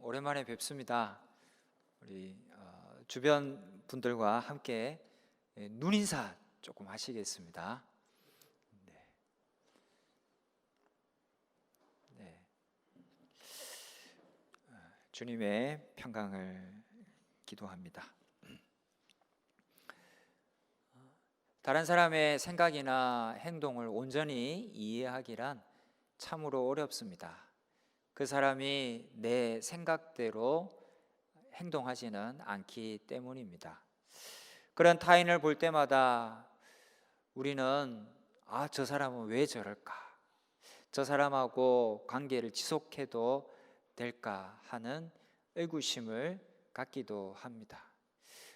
오랜만에 뵙습니다. 우리 주변 분들과 함께 눈인사 조금 하시겠습니다. 네. 주님의 평강을 기도합니다. 다른 사람의 생각이나 행동을 온전히 이해하기란 참으로 어렵습니다. 그 사람이 내 생각대로 행동하지는 않기 때문입니다. 그런 타인을 볼 때마다 우리는 저 사람은 왜 저럴까? 저 사람하고 관계를 지속해도 될까 하는 의구심을 갖기도 합니다.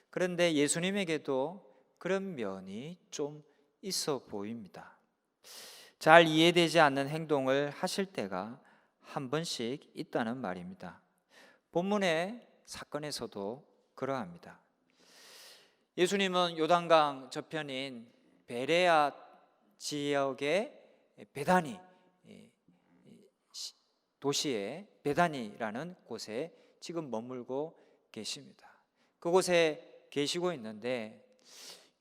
그런데 예수님에게도 그런 면이 좀 있어 보입니다. 잘 이해되지 않는 행동을 하실 때가 한 번씩 있다는 말입니다. 본문의 사건에서도 그러합니다. 예수님은 요단강 저편인 베레아 지역의 베다니 도시의 베다니라는 곳에 지금 머물고 계십니다. 그곳에 계시고 있는데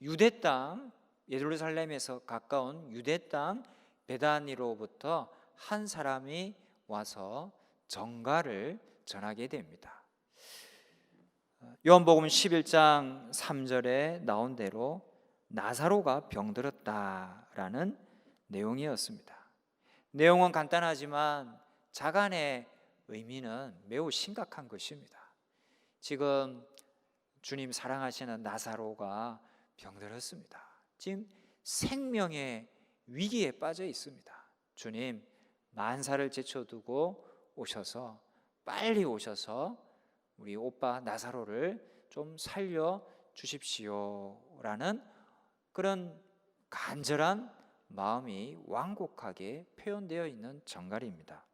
유대 땅, 예루살렘에서 가까운 유대 땅 베다니로부터 한 사람이 와서 전가를 전하게 됩니다. 요한복음 11장 3절에 나온 대로 나사로가 병들었다라는 내용이었습니다. 내용은 간단하지만 자간의 의미는 매우 심각한 것입니다. 지금 주님 사랑하시는 나사로가 병들었습니다. 지금 생명의 위기에 빠져 있습니다. 주님 만사를 제쳐두고 오셔서 빨리 오셔서 우리 오빠 나사로를 좀 살려 주십시오라는 그런 간절한 마음이 완곡하게 표현되어 있는 전갈입니다.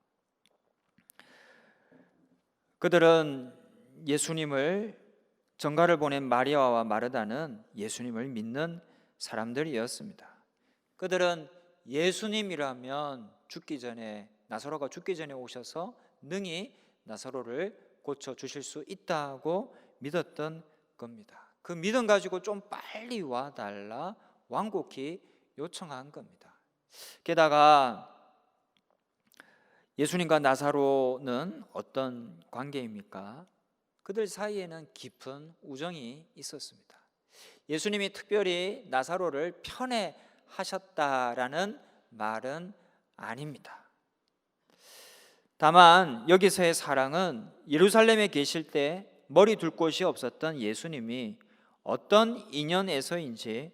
그들은 예수님을 전가를 보낸 마리아와 마르다는 예수님을 믿는 사람들이었습니다. 그들은 예수님이라면 나사로가 죽기 전에 오셔서 능히 나사로를 고쳐주실 수 있다고 믿었던 겁니다. 그 믿음 가지고 좀 빨리 와달라 완곡히 요청한 겁니다. 게다가 예수님과 나사로는 어떤 관계입니까? 그들 사이에는 깊은 우정이 있었습니다. 예수님이 특별히 나사로를 편애하셨다라는 말은 아닙니다. 다만 여기서의 사랑은 예루살렘에 계실 때 머리 둘 곳이 없었던 예수님이 어떤 인연에서인지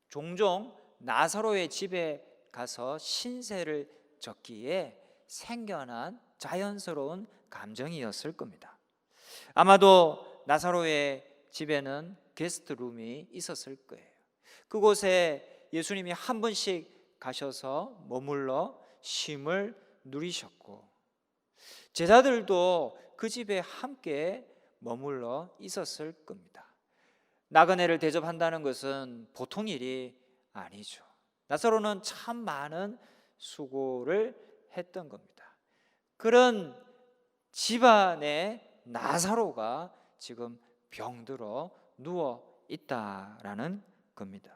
종종 나사로의 집에 가서 신세를 졌기에 생겨난 자연스러운 감정이었을 겁니다. 아마도 나사로의 집에는 게스트룸이 있었을 거예요. 그곳에 예수님이 한 번씩 가셔서 머물러 쉼을 누리셨고 제자들도 그 집에 함께 머물러 있었을 겁니다. 나그네를 대접한다는 것은 보통 일이 아니죠. 나사로는 참 많은 수고를 했던 겁니다. 그런 집안에 나사로가 지금 병들어 누워 있다라는 겁니다.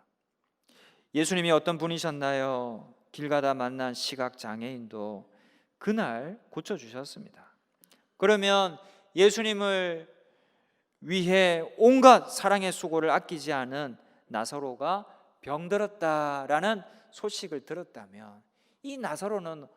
예수님이 어떤 분이셨나요? 길 가다 만난 시각장애인도 그날 고쳐주셨습니다. 그러면 예수님을 위해 온갖 사랑의 수고를 아끼지 않은 나사로가 병들었다라는 소식을 들었다면 이 나사로는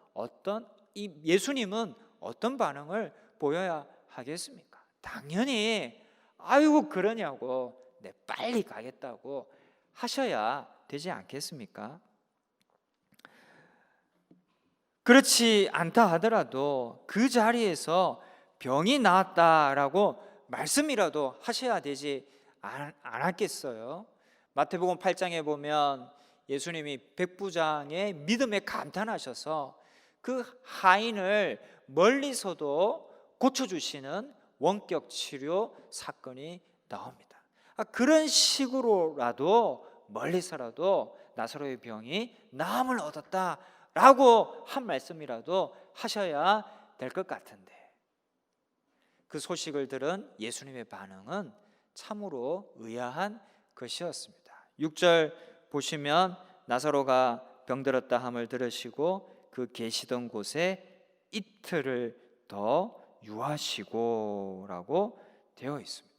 예수님은 어떤 반응을 보여야 하겠습니까? 당연히 아이고 그러냐고 빨리 가겠다고 하셔야 되지 않겠습니까? 그렇지 않다 하더라도 그 자리에서 병이 나았다라고 말씀이라도 하셔야 되지 않았겠어요? 마태복음 8장에 보면 예수님이 백부장의 믿음에 감탄하셔서 그 하인을 멀리서도 고쳐주시는 원격 치료 사건이 나옵니다. 그런 식으로라도 멀리서라도 나사로의 병이 나음을 얻었다라고 한 말씀이라도 하셔야 될 것 같은데 그 소식을 들은 예수님의 반응은 참으로 의아한 것이었습니다. 6절 보시면 나사로가 병들었다 함을 들으시고 그 계시던 곳에 이틀을 더 유하시고라고 되어 있습니다.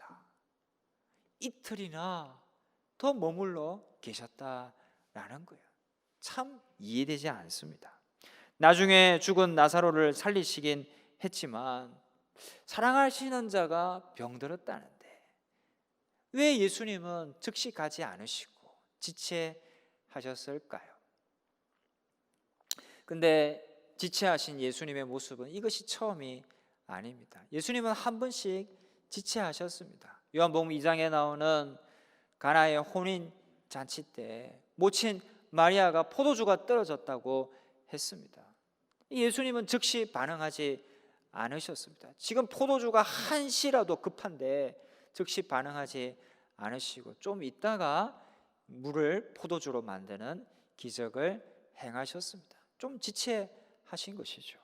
이틀이나 더 머물러 계셨다라는 거예요. 참 이해되지 않습니다. 나중에 죽은 나사로를 살리시긴 했지만 사랑하시는 자가 병들었다는데 왜 예수님은 즉시 가지 않으시고 지체하셨을까요? 근데 지체하신 예수님의 모습은 이것이 처음이 아닙니다. 예수님은 한 번씩 지체하셨습니다. 요한복음 2장에 나오는 가나의 혼인 잔치 때 모친 마리아가 포도주가 떨어졌다고 했습니다. 예수님은 즉시 반응하지 않으셨습니다. 지금 포도주가 한시라도 급한데 즉시 반응하지 않으시고 좀 있다가 물을 포도주로 만드는 기적을 행하셨습니다. 좀 지체하신 것이죠.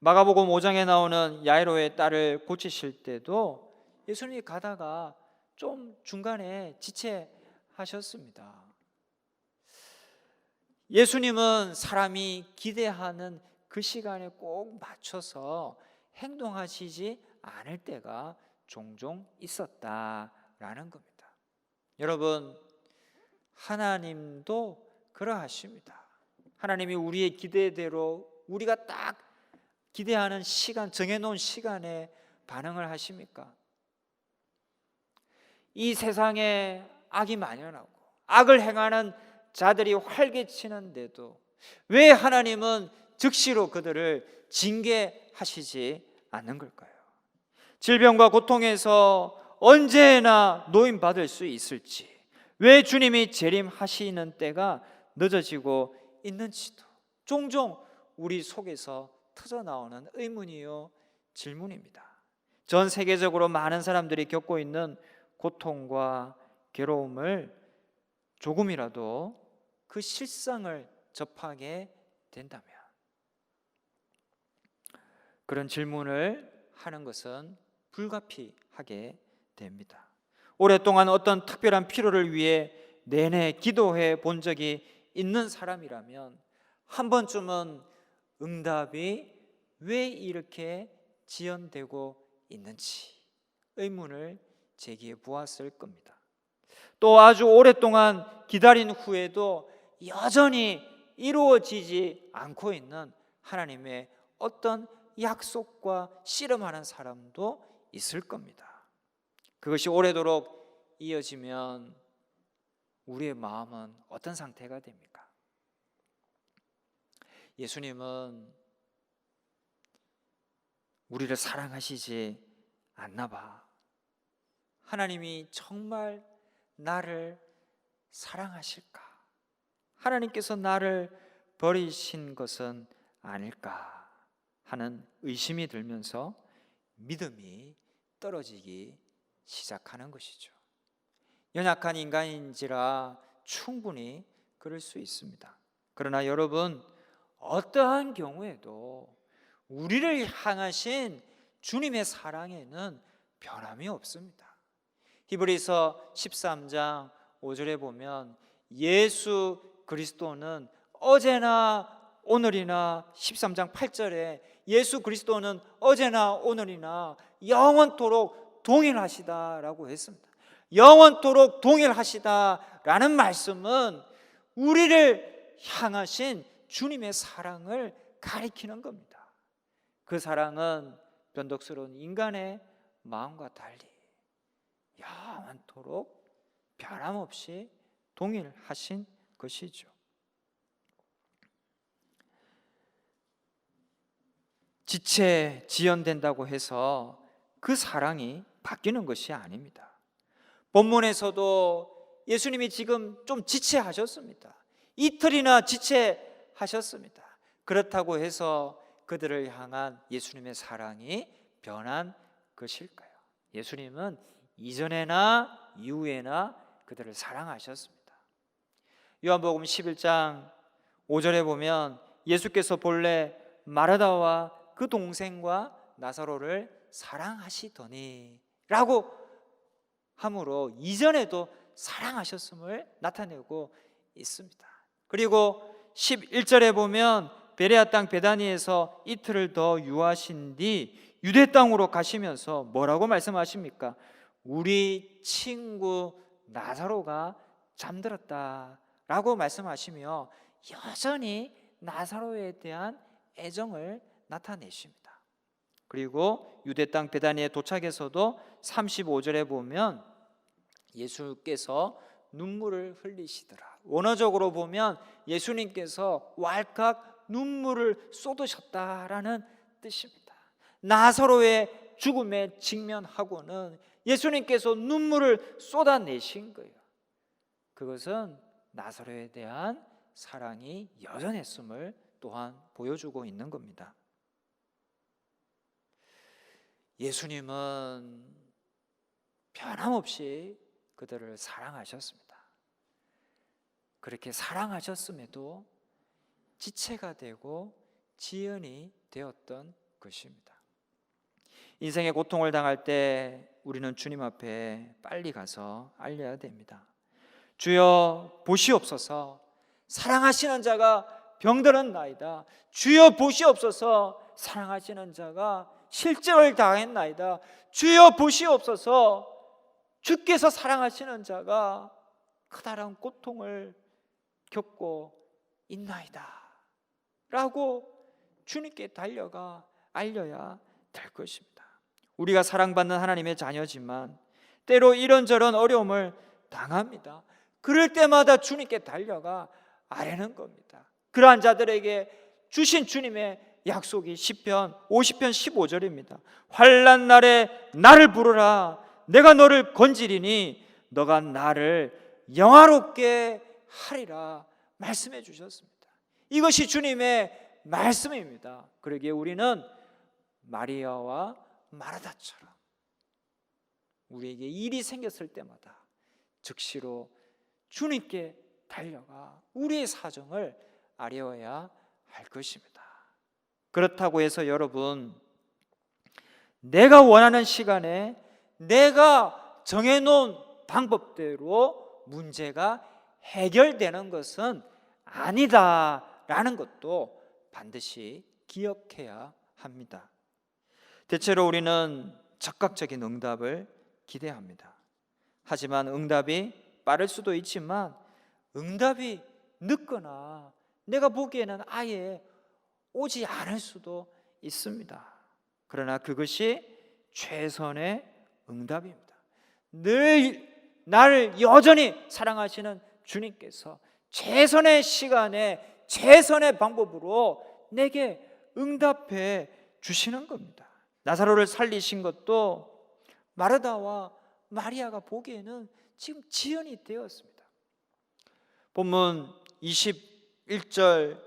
마가복음 5장에 나오는 야이로의 딸을 고치실 때도 예수님이 가다가 좀 중간에 지체하셨습니다. 예수님은 사람이 기대하는 그 시간에 꼭 맞춰서 행동하시지 않을 때가 종종 있었다라는 겁니다. 여러분, 하나님도 그러하십니다. 하나님이 우리의 기대대로 우리가 딱 기대하는 시간, 정해놓은 시간에 반응을 하십니까? 이 세상에 악이 만연하고 악을 행하는 자들이 활개치는데도 왜 하나님은 즉시로 그들을 징계하시지 않는 걸까요? 질병과 고통에서 언제나 노임받을 수 있을지, 왜 주님이 재림하시는 때가 늦어지고 있는지도 종종 우리 속에서 터져나오는 의문이요 질문입니다. 전 세계적으로 많은 사람들이 겪고 있는 고통과 괴로움을 조금이라도 그 실상을 접하게 된다면 그런 질문을 하는 것은 불가피하게 됩니다. 오랫동안 어떤 특별한 필요를 위해 내내 기도해 본 적이 있는 사람이라면 한 번쯤은 응답이 왜 이렇게 지연되고 있는지 의문을 제기해 보았을 겁니다. 또 아주 오랫동안 기다린 후에도 여전히 이루어지지 않고 있는 하나님의 어떤 약속과 씨름하는 사람도 있을 겁니다. 그것이 오래도록 이어지면 우리의 마음은 어떤 상태가 됩니까? 예수님은 우리를 사랑하시지 않나 봐. 하나님이 정말 나를 사랑하실까? 하나님께서 나를 버리신 것은 아닐까 하는 의심이 들면서 믿음이 떨어지기 시작하는 것이죠. 연약한 인간인지라 충분히 그럴 수 있습니다. 그러나 여러분, 어떠한 경우에도 우리를 향하신 주님의 사랑에는 변함이 없습니다. 히브리서 13장 5절에 보면 예수 그리스도는 어제나 오늘이나 13장 8절에 예수 그리스도는 어제나 오늘이나 영원토록 동일하시다라고 했습니다. 영원토록 동일하시다라는 말씀은 우리를 향하신 주님의 사랑을 가리키는 겁니다. 그 사랑은 변덕스러운 인간의 마음과 달리 영원토록 변함없이 동일하신 것이죠. 지체 지연된다고 해서 그 사랑이 바뀌는 것이 아닙니다. 본문에서도 예수님이 지금 좀 지체하셨습니다. 이틀이나 지체하셨습니다. 그렇다고 해서 그들을 향한 예수님의 사랑이 변한 것일까요? 예수님은 이전에나 이후에나 그들을 사랑하셨습니다. 요한복음 11장 5절에 보면 예수께서 본래 마르다와 그 동생과 나사로를 사랑하시더니 라고 함으로 이전에도 사랑하셨음을 나타내고 있습니다. 그리고 11절에 보면 베레아 땅 베다니에서 이틀을 더 유하신 뒤 유대 땅으로 가시면서 뭐라고 말씀하십니까? 우리 친구 나사로가 잠들었다 라고 말씀하시며 여전히 나사로에 대한 애정을 나타내십니다. 그리고 유대 땅 베다니에 도착해서도 35절에 보면 예수께서 눈물을 흘리시더라. 원어적으로 보면 예수님께서 왈칵 눈물을 쏟으셨다라는 뜻입니다. 나사로의 죽음에 직면하고는 예수님께서 눈물을 쏟아내신 거예요. 그것은 나사로에 대한 사랑이 여전했음을 또한 보여주고 있는 겁니다. 예수님은 변함없이 그들을 사랑하셨습니다. 그렇게 사랑하셨음에도 지체가 되고 지연이 되었던 것입니다. 인생의 고통을 당할 때 우리는 주님 앞에 빨리 가서 알려야 됩니다. 주여 보시옵소서, 사랑하시는 자가 병들었나이다. 주여 보시옵소서, 사랑하시는 자가 실직을 당했나이다. 주여 보시옵소서, 주께서 사랑하시는 자가 커다란 고통을 겪고 있나이다 라고 주님께 달려가 알려야 될 것입니다. 우리가 사랑받는 하나님의 자녀지만 때로 이런저런 어려움을 당합니다. 그럴 때마다 주님께 달려가 아뢰는 겁니다. 그러한 자들에게 주신 주님의 약속이 시편 50편 15절입니다. 환난 날에 나를 부르라. 내가 너를 건지리니 너가 나를 영화롭게 하리라 말씀해 주셨습니다. 이것이 주님의 말씀입니다. 그러기에 우리는 마리아와 마르다처럼 우리에게 일이 생겼을 때마다 즉시로 주님께 달려가 우리의 사정을 아뢰어야 할 것입니다. 그렇다고 해서 여러분, 내가 원하는 시간에 내가 정해놓은 방법대로 문제가 해결되는 것은 아니다라는 것도 반드시 기억해야 합니다. 대체로 우리는 즉각적인 응답을 기대합니다. 하지만 응답이 빠를 수도 있지만 응답이 늦거나 내가 보기에는 아예 오지 않을 수도 있습니다. 그러나 그것이 최선의 응답입니다. 늘 나를 여전히 사랑하시는 주님께서 최선의 시간에 최선의 방법으로 내게 응답해 주시는 겁니다. 나사로를 살리신 것도 마르다와 마리아가 보기에는 지금 지연이 되었습니다. 본문 21절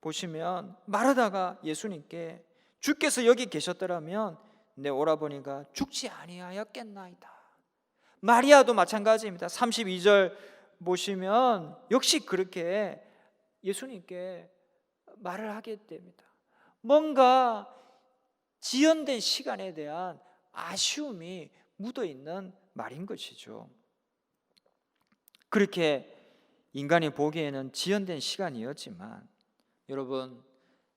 보시면 마르다가 예수님께 주께서 여기 계셨더라면 내 오라버니가 죽지 아니하였겠나이다. 마리아도 마찬가지입니다. 32절 보시면 역시 그렇게 예수님께 말을 하게 됩니다. 뭔가 지연된 시간에 대한 아쉬움이 묻어있는 말인 것이죠. 그렇게 인간이 보기에는 지연된 시간이었지만 여러분,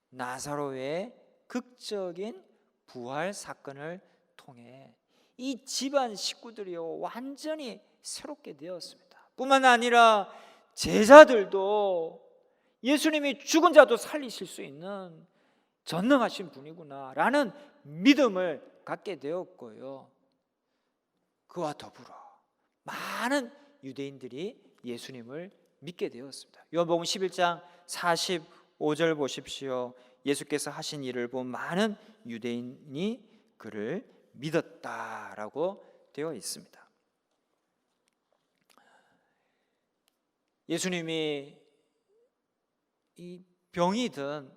나사로의 극적인 부활 사건을 통해 이 집안 식구들이 완전히 새롭게 되었습니다. 뿐만 아니라 제자들도 예수님이 죽은 자도 살리실 수 있는 전능하신 분이구나라는 믿음을 갖게 되었고요. 그와 더불어 많은 유대인들이 예수님을 믿게 되었습니다. 요한복음 11장 45절 보십시오. 예수께서 하신 일을 본 많은 유대인이 그를 믿었다라고 되어 있습니다. 예수님이 이 병이 든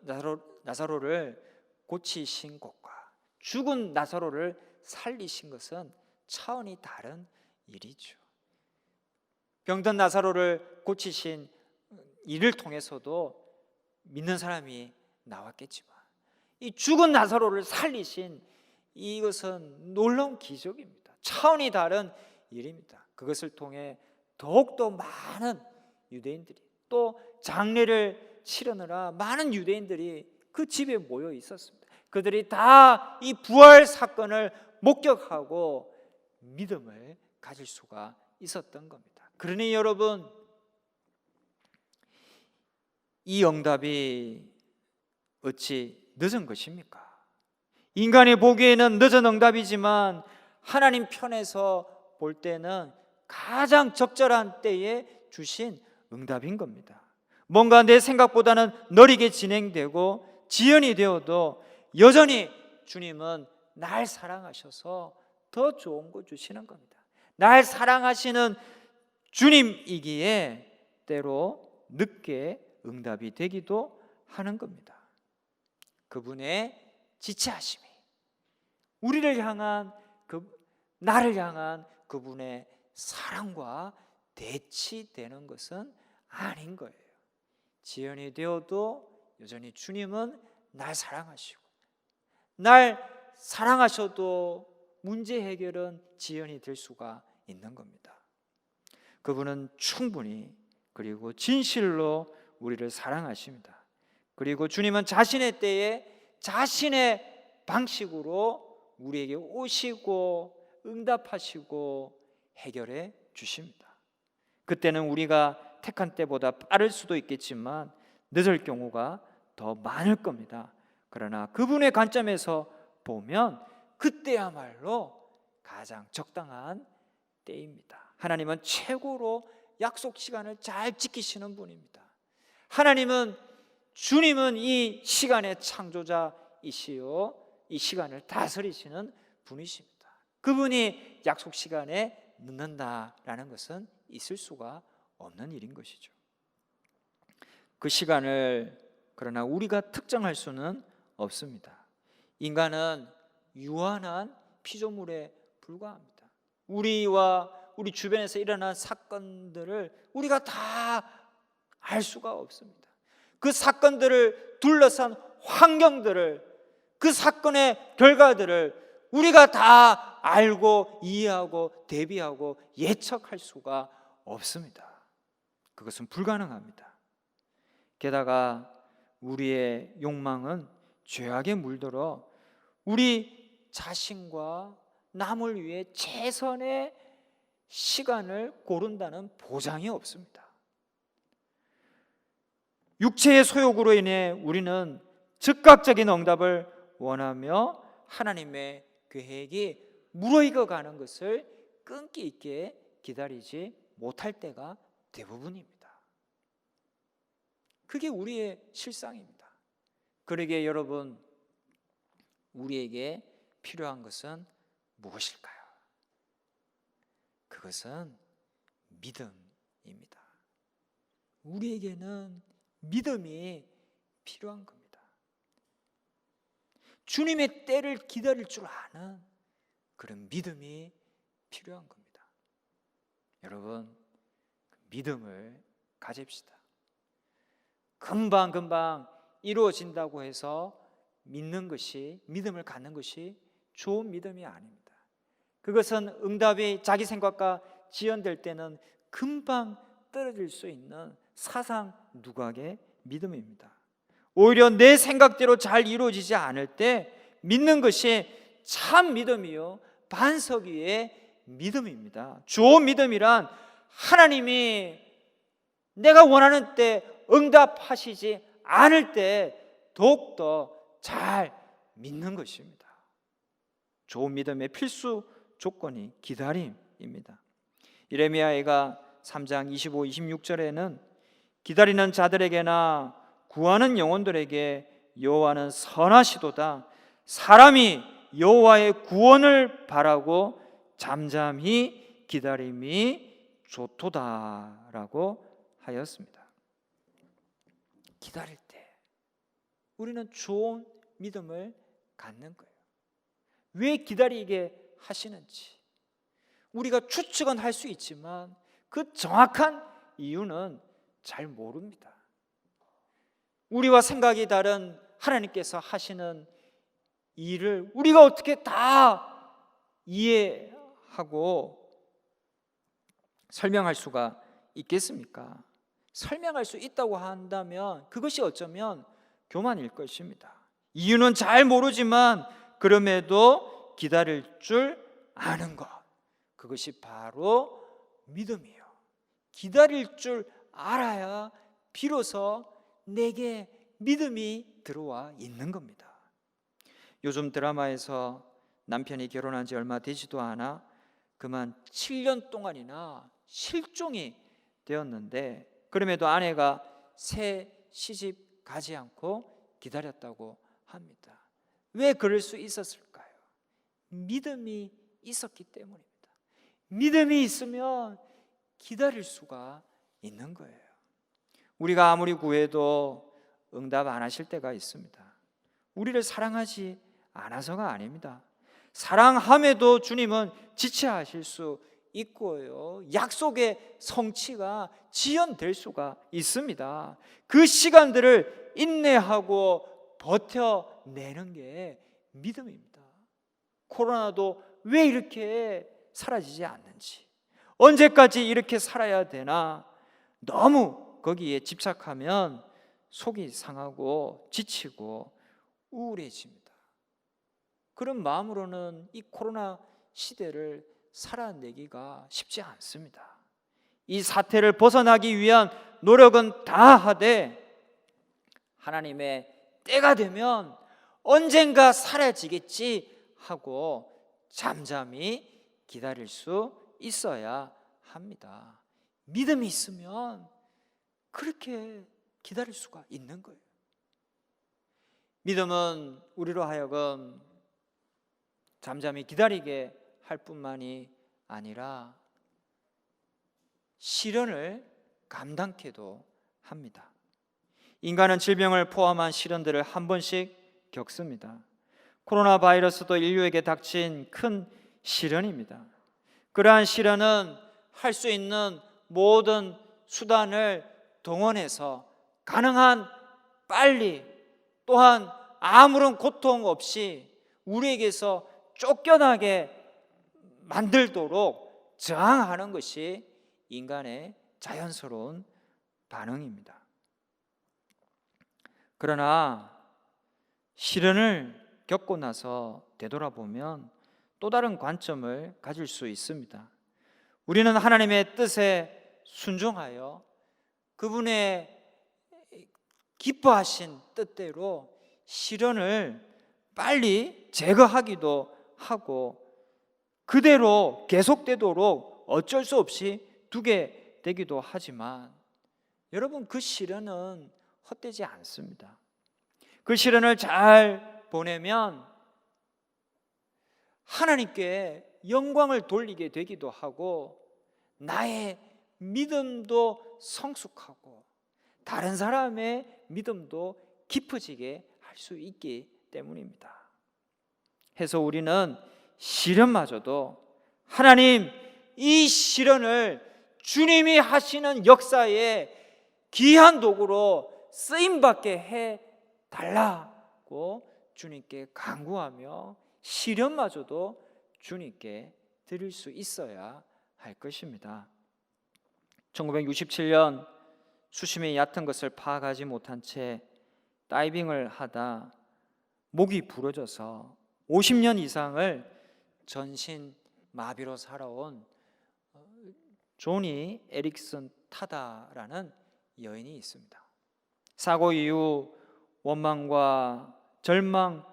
나사로를 고치신 것과 죽은 나사로를 살리신 것은 차원이 다른 일이죠. 병든 나사로를 고치신 일을 통해서도 믿는 사람이 나왔겠지만 이 죽은 나사로를 살리신 이것은 놀라운 기적입니다. 차원이 다른 일입니다. 그것을 통해 더욱더 많은 유대인들이, 또 장례를 치르느라 많은 유대인들이 그 집에 모여 있었습니다. 그들이 다 이 부활 사건을 목격하고 믿음을 가질 수가 있었던 겁니다. 그러니 여러분, 이 응답이 어찌 늦은 것입니까? 인간이 보기에는 늦은 응답이지만 하나님 편에서 볼 때는 가장 적절한 때에 주신 응답인 겁니다. 뭔가 내 생각보다는 느리게 진행되고 지연이 되어도 여전히 주님은 날 사랑하셔서 더 좋은 거 주시는 겁니다. 날 사랑하시는 주님이기에 때로 늦게 응답이 되기도 하는 겁니다. 그분의 지체하심이 우리를 향한 나를 향한 그분의 사랑과 대치되는 것은 아닌 거예요. 지연이 되어도 여전히 주님은 날 사랑하시고, 날 사랑하셔도 문제 해결은 지연이 될 수가 있는 겁니다. 그분은 충분히 그리고 진실로 우리를 사랑하십니다. 그리고 주님은 자신의 때에 자신의 방식으로 우리에게 오시고 응답하시고 해결해 주십니다. 그때는 우리가 택한 때보다 빠를 수도 있겠지만 늦을 경우가 더 많을 겁니다. 그러나 그분의 관점에서 보면 그때야말로 가장 적당한 때입니다. 하나님은 최고로 약속 시간을 잘 지키시는 분입니다. 주님은 이 시간의 창조자이시요 이 시간을 다스리시는 분이십니다. 그분이 약속 시간에 늦는다라는 것은 있을 수가 없는 일인 것이죠. 그 시간을 그러나 우리가 특정할 수는 없습니다. 인간은 유한한 피조물에 불과합니다. 우리와 우리 주변에서 일어난 사건들을 우리가 다 알 수가 없습니다. 그 사건들을 둘러싼 환경들을, 그 사건의 결과들을 우리가 다 알고 이해하고 대비하고 예측할 수가 없습니다. 그것은 불가능합니다. 게다가 우리의 욕망은 죄악에 물들어 우리 자신과 남을 위해 최선의 시간을 고른다는 보장이 없습니다. 육체의 소욕으로 인해 우리는 즉각적인 응답을 원하며 하나님의 계획이 무르익어가는 것을 끈기 있게 기다리지 못할 때가 대부분입니다. 그게 우리의 실상입니다. 그러기에 여러분, 우리에게 필요한 것은 무엇일까요? 그것은 믿음입니다. 우리에게는 믿음이 필요한 겁니다. 주님의 때를 기다릴 줄 아는 그런 믿음이 필요한 겁니다. 여러분, 믿음을 가집시다. 금방 이루어진다고 해서 믿음을 갖는 것이 좋은 믿음이 아닙니다. 그것은 응답이 자기 생각과 지연될 때는 금방 떨어질 수 있는 사상 누각의 믿음입니다. 오히려 내 생각대로 잘 이루어지지 않을 때 믿는 것이 참 믿음이요 반석 위의 믿음입니다. 좋은 믿음이란 하나님이 내가 원하는 때 응답하시지 않을 때 더욱더 잘 믿는 것입니다. 좋은 믿음의 필수 조건이 기다림입니다. 예레미야가 3장 25, 26절에는 기다리는 자들에게나 구하는 영혼들에게 여호와는 선하시도다. 사람이 여호와의 구원을 바라고 잠잠히 기다림이 좋도다라고 하였습니다. 기다릴 때 우리는 좋은 믿음을 갖는 거예요. 왜 기다리게 하시는지 우리가 추측은 할 수 있지만 그 정확한 이유는 잘 모릅니다. 우리와 생각이 다른 하나님께서 하시는 일을 우리가 어떻게 다 이해하고 설명할 수가 있겠습니까? 설명할 수 있다고 한다면 그것이 어쩌면 교만일 것입니다. 이유는 잘 모르지만 그럼에도 기다릴 줄 아는 것, 그것이 바로 믿음이에요. 기다릴 줄 알아야 비로소 내게 믿음이 들어와 있는 겁니다. 요즘 드라마에서 남편이 결혼한 지 얼마 되지도 않아 그만 7년 동안이나 실종이 되었는데 그럼에도 아내가 새 시집 가지 않고 기다렸다고 합니다. 왜 그럴 수 있었을까요? 믿음이 있었기 때문입니다. 믿음이 있으면 기다릴 수가 있는 거예요. 우리가 아무리 구해도 응답 안 하실 때가 있습니다. 우리를 사랑하지 않아서가 아닙니다. 사랑함에도 주님은 지체하실 수 있고요, 약속의 성취가 지연될 수가 있습니다. 그 시간들을 인내하고 버텨내는 게 믿음입니다. 코로나도 왜 이렇게 사라지지 않는지, 언제까지 이렇게 살아야 되나, 너무 거기에 집착하면 속이 상하고 지치고 우울해집니다. 그런 마음으로는 이 코로나 시대를 살아내기가 쉽지 않습니다. 이 사태를 벗어나기 위한 노력은 다 하되 하나님의 때가 되면 언젠가 사라지겠지 하고 잠잠히 기다릴 수 있어야 합니다. 믿음이 있으면 그렇게 기다릴 수가 있는 거예요. 믿음은 우리로 하여금 잠잠히 기다리게 할 뿐만이 아니라 시련을 감당케도 합니다. 인간은 질병을 포함한 시련들을 한 번씩 겪습니다. 코로나 바이러스도 인류에게 닥친 큰 시련입니다. 그러한 시련은 할 수 있는 모든 수단을 동원해서 가능한 빨리, 또한 아무런 고통 없이 우리에게서 쫓겨나게 만들도록 저항하는 것이 인간의 자연스러운 반응입니다. 그러나 시련을 겪고 나서 되돌아보면 또 다른 관점을 가질 수 있습니다. 우리는 하나님의 뜻에 순종하여 그분의 기뻐하신 뜻대로 시련을 빨리 제거하기도 하고 그대로 계속되도록 어쩔 수 없이 두게 되기도 하지만 여러분, 그 시련은 헛되지 않습니다. 그 시련을 잘 보내면 하나님께 영광을 돌리게 되기도 하고 나의 믿음도 성숙하고 다른 사람의 믿음도 깊어지게 할 수 있기 때문입니다. 해서 우리는 시련마저도 하나님, 이 시련을 주님이 하시는 역사에 귀한 도구로 쓰임받게 해달라고 주님께 간구하며 시련마저도 주님께 드릴 수 있어야 할 것입니다. 1967년 수심이 얕은 것을 파악하지 못한 채 다이빙을 하다 목이 부러져서 50년 이상을 전신 마비로 살아온 조니 에릭슨 타다라는 여인이 있습니다. 사고 이후 원망과 절망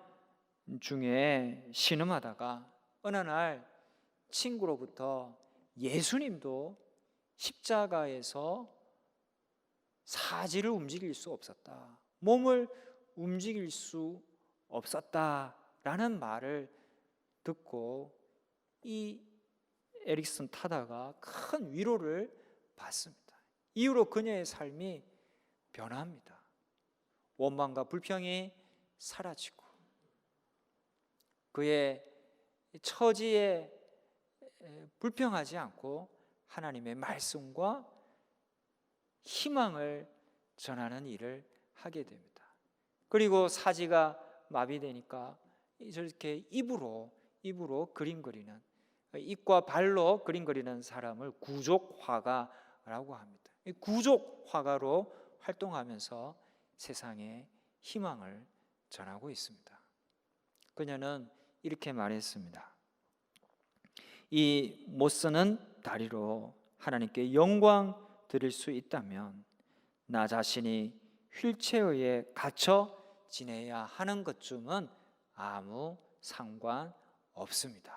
중에 신음하다가 어느 날 친구로부터 예수님도 십자가에서 사지를 움직일 수 없었다, 몸을 움직일 수 없었다라는 말을 듣고 이 에릭슨 타다가 큰 위로를 받습니다. 이후로 그녀의 삶이 변합니다. 원망과 불평이 사라지고 그의 처지에 불평하지 않고 하나님의 말씀과 희망을 전하는 일을 하게 됩니다. 그리고 사지가 마비되니까 저렇게 입으로 그림 그리는, 입과 발로 그림 그리는 사람을 구족화가라고 합니다. 구족화가로 활동하면서 세상에 희망을 전하고 있습니다. 그녀는 이렇게 말했습니다. 이 못 쓰는 다리로 하나님께 영광 드릴 수 있다면 나 자신이 휠체어에 갇혀 지내야 하는 것쯤은 아무 상관없습니다.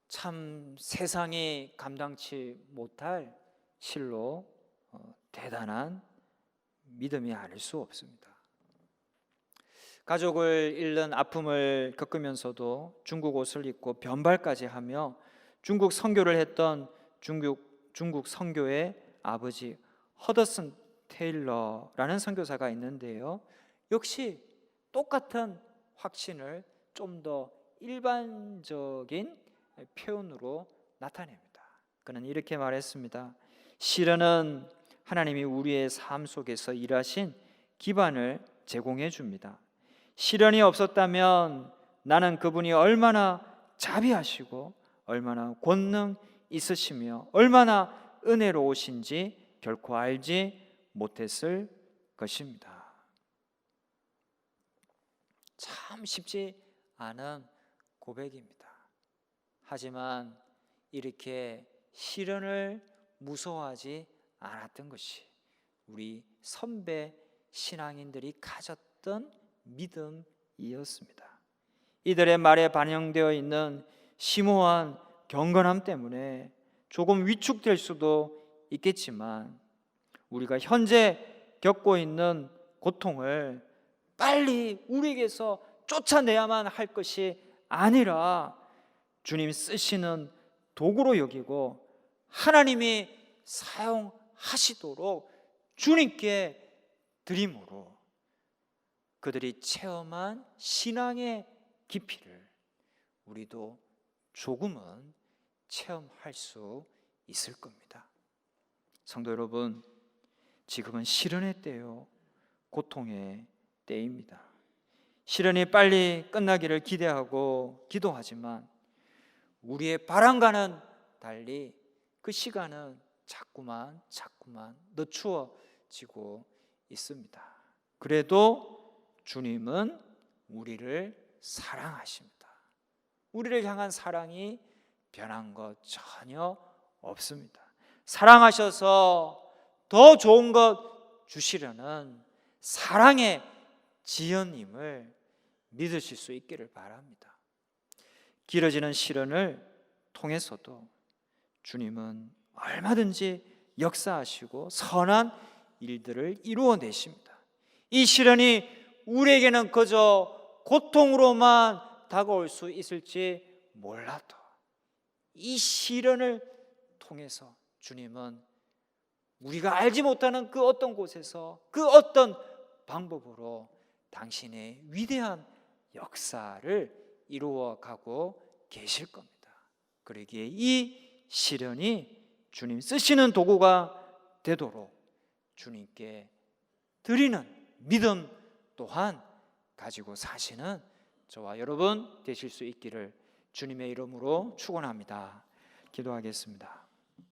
참 세상이 감당치 못할 실로 대단한 믿음이 아닐 수 없습니다. 가족을 잃는 아픔을 겪으면서도 중국 옷을 입고 변발까지 하며 중국 선교를 했던 중국 선교의 아버지 허더슨 테일러라는 선교사가 있는데요, 역시 똑같은 확신을 좀 더 일반적인 표현으로 나타냅니다. 그는 이렇게 말했습니다. 시련은 하나님이 우리의 삶 속에서 일하신 기반을 제공해 줍니다. 시련이 없었다면 나는 그분이 얼마나 자비하시고 얼마나 권능 있으시며 얼마나 은혜로우신지 결코 알지 못했을 것입니다. 참 쉽지 않은 고백입니다. 하지만 이렇게 시련을 무서워하지 않았던 것이 우리 선배 신앙인들이 가졌던 믿음이었습니다. 이들의 말에 반영되어 있는 심오한 경건함 때문에 조금 위축될 수도 있겠지만 우리가 현재 겪고 있는 고통을 빨리 우리에게서 쫓아내야만 할 것이 아니라 주님 쓰시는 도구로 여기고 하나님이 사용하시도록 주님께 드림으로 그들이 체험한 신앙의 깊이를 우리도 조금은 체험할 수 있을 겁니다. 성도 여러분, 지금은 시련의 때요, 고통의 때입니다. 시련이 빨리 끝나기를 기대하고 기도하지만 우리의 바람과는 달리 그 시간은 자꾸만 늦추어지고 있습니다. 그래도 주님은 우리를 사랑하십니다. 우리를 향한 사랑이 변한 것 전혀 없습니다. 사랑하셔서 더 좋은 것 주시려는 사랑의 지연님을 믿으실 수 있기를 바랍니다. 길어지는 시련을 통해서도 주님은 얼마든지 역사하시고 선한 일들을 이루어내십니다. 이 시련이 우리에게는 그저 고통으로만 다가올 수 있을지 몰라도 이 시련을 통해서 주님은 우리가 알지 못하는 그 어떤 곳에서 그 어떤 방법으로 당신의 위대한 역사를 이루어가고 계실 겁니다. 그러기에 이 시련이 주님 쓰시는 도구가 되도록 주님께 드리는 믿음 또한 가지고 사시는 저와 여러분 되실 수 있기를 주님의 이름으로 축원합니다. 기도하겠습니다.